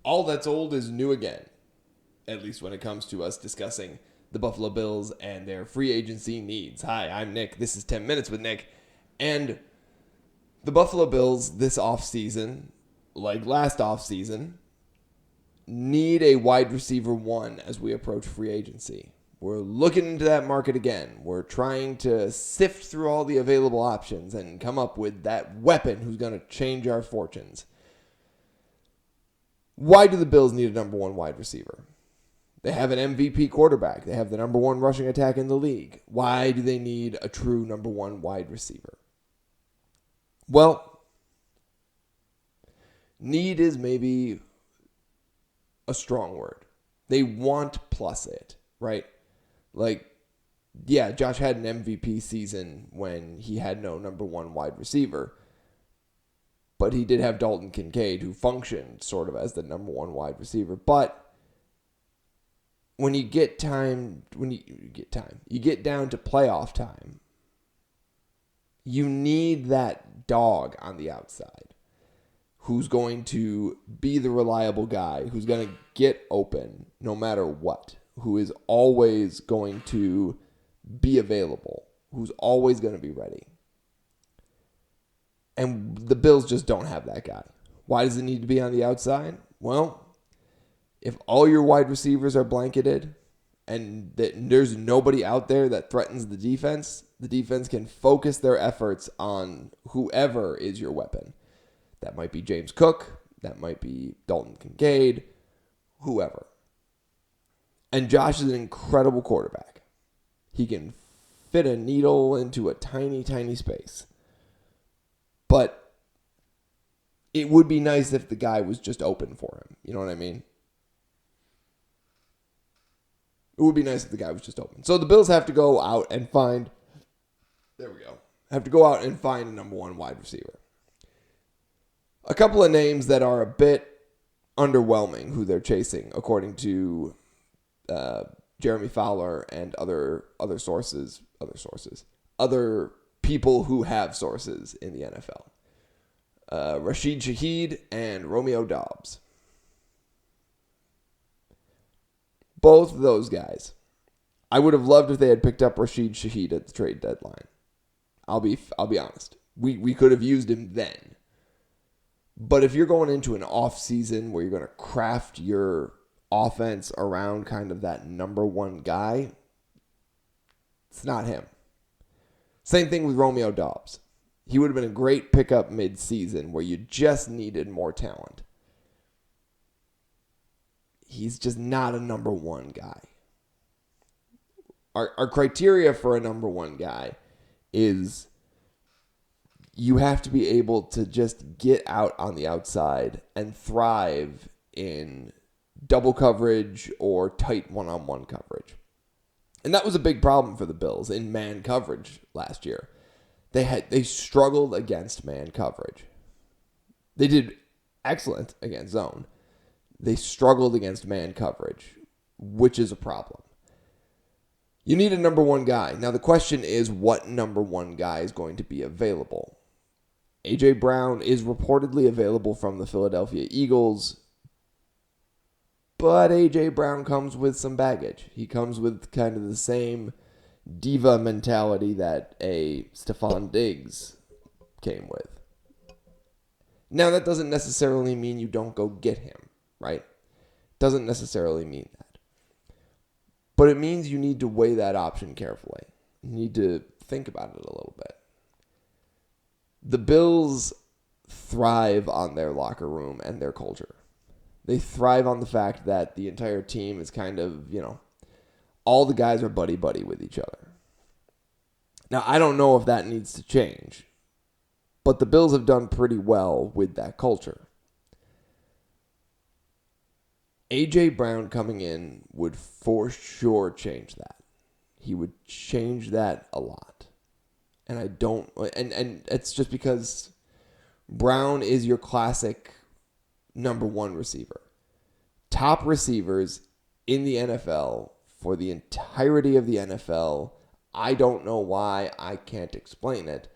all that's old is new again, at least when it comes to us discussing the Buffalo Bills and their free agency needs. Hi, I'm Nick. This is 10 Minutes with Nick. And the Buffalo Bills this offseason, like last offseason, need a wide receiver one as we approach free agency. We're looking into that market again. We're trying to sift through all the available options and come up with that weapon who's going to change our fortunes. Why do the Bills need a number one wide receiver? They have an MVP quarterback. They have the number one rushing attack in the league. Why do they need a true number one wide receiver? Well, need is maybe a strong word. They want plus it, right? Like, yeah, Josh had an MVP season when he had no number one wide receiver. But he did have Dalton Kincaid, who functioned sort of as the number one wide receiver. But when you get down to playoff time, you need that dog on the outside who's going to be the reliable guy, who's going to get open no matter what, who is always going to be available, who's always going to be ready. And the Bills just don't have that guy. Why does it need to be on the outside? Well, if all your wide receivers are blanketed and there's nobody out there that threatens the defense can focus their efforts on whoever is your weapon. That might be James Cook. That might be Dalton Kincaid. Whoever. And Josh is an incredible quarterback. He can fit a needle into a tiny, tiny space. But it would be nice if the guy was just open for him. You know what I mean? It would be nice if the guy was just open. So the Bills have to go out and find... There we go. Have to go out and find a number one wide receiver. A couple of names that are a bit underwhelming who they're chasing, according to Jeremy Fowler and other people who have sources in the NFL. Rashid Shaheed and Romeo Doubs. Both of those guys. I would have loved if they had picked up Rashid Shaheed at the trade deadline. I'll be honest. We could have used him then. But if you're going into an off season where you're going to craft your offense around kind of that number one guy, it's not him. Same thing with Romeo Doubs. He would have been a great pickup mid-season where you just needed more talent. He's just not a number one guy. Our criteria for a number one guy is you have to be able to just get out on the outside and thrive in double coverage or tight one-on-one coverage. And that was a big problem for the Bills in man coverage last year. They struggled against man coverage. They did excellent against zone. They struggled against man coverage, which is a problem. You need a number one guy. Now the question is, what number one guy is going to be available? A.J. Brown is reportedly available from the Philadelphia Eagles, but A.J. Brown comes with some baggage. He comes with kind of the same diva mentality that a Stephon Diggs came with. Now, that doesn't necessarily mean you don't go get him, right? Doesn't necessarily mean that. But it means you need to weigh that option carefully. You need to think about it a little bit. The Bills thrive on their locker room and their culture. They thrive on the fact that the entire team is kind of, all the guys are buddy-buddy with each other. Now, I don't know if that needs to change, but the Bills have done pretty well with that culture. A.J. Brown coming in would for sure change that. He would change that a lot. And and it's just because Brown is your classic number one receiver. Top receivers in the NFL for the entirety of the NFL. I don't know why. I can't explain it.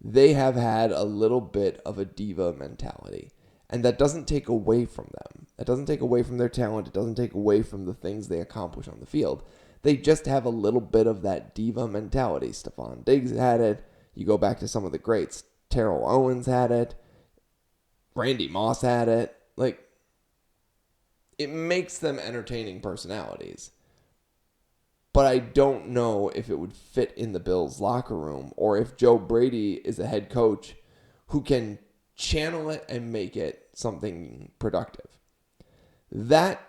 They have had a little bit of a diva mentality. And that doesn't take away from them. It doesn't take away from their talent. It doesn't take away from the things they accomplish on the field. They just have a little bit of that diva mentality. Stephon Diggs had it. You go back to some of the greats. Terrell Owens had it. Randy Moss had it. Like, it makes them entertaining personalities. But I don't know if it would fit in the Bills' locker room or if Joe Brady is a head coach who can channel it and make it something productive. That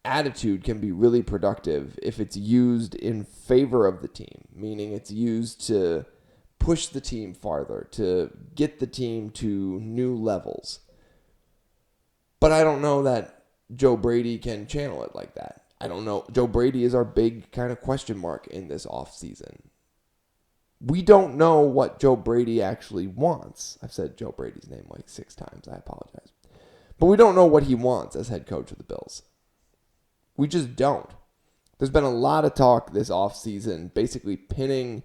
attitude can be really productive if it's used in favor of the team, meaning it's used to push the team farther, to get the team to new levels. But I don't know that Joe Brady can channel it like that. I don't know. Joe Brady is our big kind of question mark in this offseason. We don't know what Joe Brady actually wants. I've said Joe Brady's name like 6 times. I apologize. But we don't know what he wants as head coach of the Bills. We just don't. There's been a lot of talk this offseason basically pinning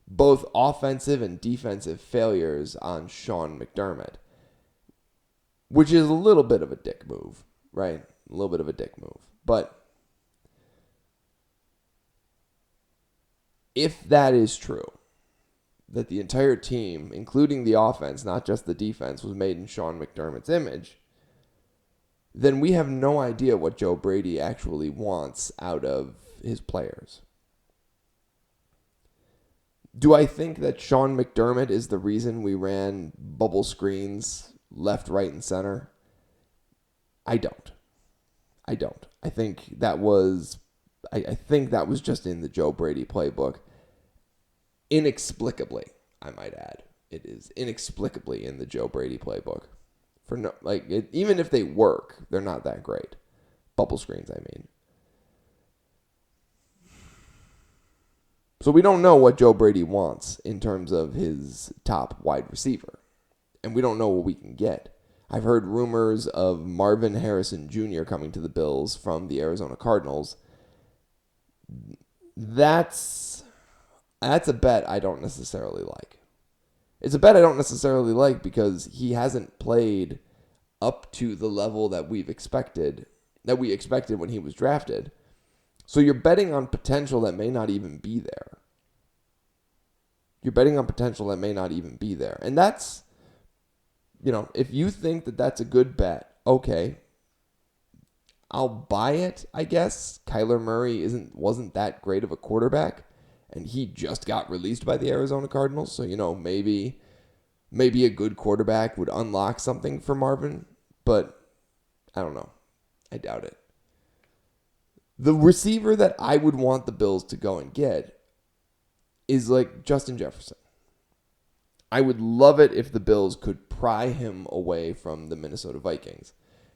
both offensive and defensive failures on Sean McDermott, which is a little bit of a dick move, right? A little bit of a dick move. But if that is true, that the entire team, including the offense, not just the defense, was made in Sean McDermott's image, then we have no idea what Joe Brady actually wants out of his players. Do I think that Sean McDermott is the reason we ran bubble screens left, right, and center? I don't. I think that was just in the Joe Brady playbook. Inexplicably, I might add. It is inexplicably in the Joe Brady playbook. Even if they work, they're not that great. Bubble screens, I mean. So we don't know what Joe Brady wants in terms of his top wide receiver. And we don't know what we can get. I've heard rumors of Marvin Harrison Jr. coming to the Bills from the Arizona Cardinals. That's a bet I don't necessarily like. It's a bet I don't necessarily like because he hasn't played up to the level that we expected when he was drafted. So you're betting on potential that may not even be there. And that's, if you think that that's a good bet, okay, I'll buy it, I guess. Kyler Murray wasn't that great of a quarterback, and he just got released by the Arizona Cardinals. So, maybe a good quarterback would unlock something for Marvin, but I don't know. I doubt it. The receiver that I would want the Bills to go and get is like Justin Jefferson. I would love it if the Bills could pry him away from the Minnesota Vikings.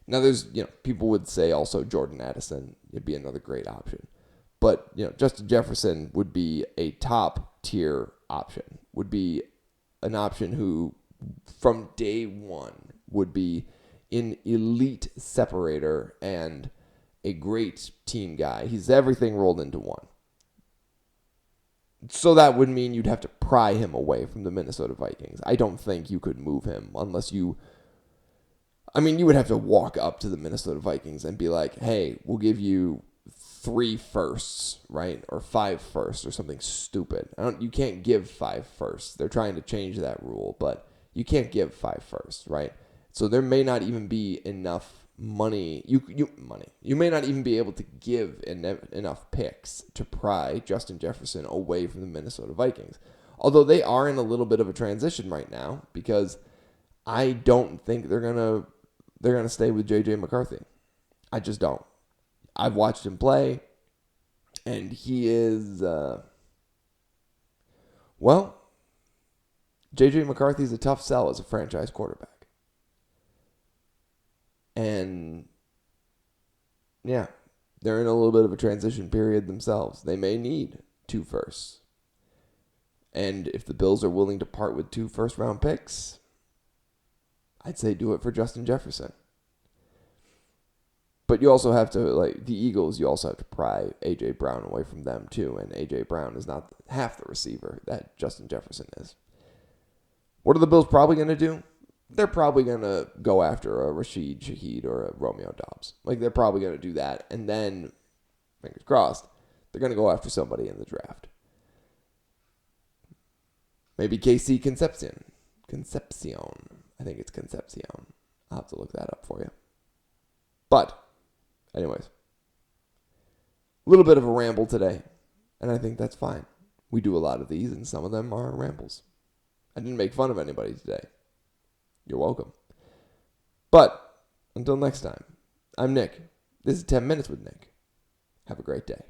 Now, there's, people would say also Jordan Addison would be another great option. But, Justin Jefferson would be a top tier option, would be an option who from day one would be an elite separator and a great team guy. He's everything rolled into one. So that would mean you'd have to pry him away from the Minnesota Vikings. I don't think you could move him unless you would have to walk up to the Minnesota Vikings and be like, hey, we'll give you 3 firsts, right? Or 5 firsts or something stupid. You can't give 5 firsts. They're trying to change that rule, but you can't give 5 firsts, right? So there may not even be enough money. You may not even be able to give enough picks to pry Justin Jefferson away from the Minnesota Vikings. Although they are in a little bit of a transition right now because I don't think they're gonna stay with JJ McCarthy. I just don't. I've watched him play, and he is JJ McCarthy's a tough sell as a franchise quarterback. And, yeah, they're in a little bit of a transition period themselves. They may need 2 firsts. And if the Bills are willing to part with 2 first-round picks, I'd say do it for Justin Jefferson. But you also have to, the Eagles, you also have to pry A.J. Brown away from them, too. And A.J. Brown is not half the receiver that Justin Jefferson is. What are the Bills probably going to do? they're probably going to go after a Rashid Shaheed or a Romeo Doubs. Like, they're probably going to do that. And then, fingers crossed, they're going to go after somebody in the draft. Maybe KC Concepcion. I think it's Concepcion. I'll have to look that up for you. But, anyways, a little bit of a ramble today. And I think that's fine. We do a lot of these, and some of them are rambles. I didn't make fun of anybody today. You're welcome. But, until next time, I'm Nick. This is 10 Minutes with Nick. Have a great day.